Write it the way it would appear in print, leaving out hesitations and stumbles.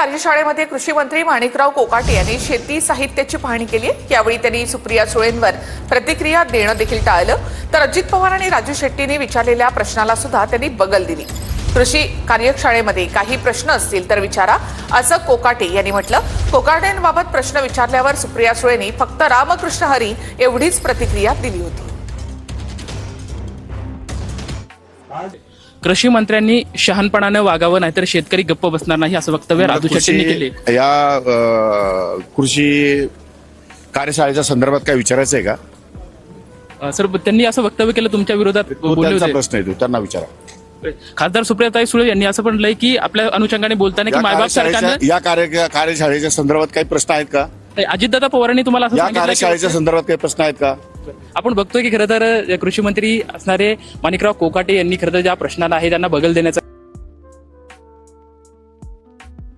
कार्यशाळेमध्ये कृषी मंत्री माणिकराव कोकाटे यांनी शेती साहित्याची पाहणी केली। यावेळी त्यांनी सुप्रिया सुळेंवर प्रतिक्रिया देणं देखील टाळलं, तर अजित पवार आणि राजू शेट्टींनी विचारलेल्या प्रश्नाला सुद्धा त्यांनी बगल दिली। कृषी कार्यशाळेमध्ये काही प्रश्न असतील तर विचारा, असं कोकाटे यांनी म्हटलं। कोकाटेंबाबत प्रश्न विचारल्यावर सुप्रिया सुळेंनी फक्त रामकृष्ण हरी एवढीच प्रतिक्रिया दिली होती। कृषी मंत्र्यांनी शहाणपणाने वागावं, नाहीतर शेतकरी गप्प बसणार नाही, असं वक्तव्य राजू शेट्टींनी केले। या कृषी कार्यशाळेच्या संदर्भात काय विचारायचं आहे का? सर, त्यांनी असं वक्तव्य केलं तुमच्या विरोधात, बोलले त्यांचा होते। प्रश्न आहे तो, त्यांना विचारा। खासदार सुप्रियाताई सुळे यांनी असं म्हणलंय की आपल्या अनुषंगाने बोलताना की मायबाप सरकारने या कार्यशाळेच्या संदर्भात काही प्रश्न आहेत का? अजितदादा पवारांनी तुम्हाला असं या सांगितलं कार्यशाळेच्या की संदर्भात काही प्रश्न आहेत का? आपण बघतोय की खरं तर कृषी मंत्री असणारे माणिकराव कोकाटे यांनी खरं तर ज्या प्रश्नाला आहे त्यांना बगल देण्याचा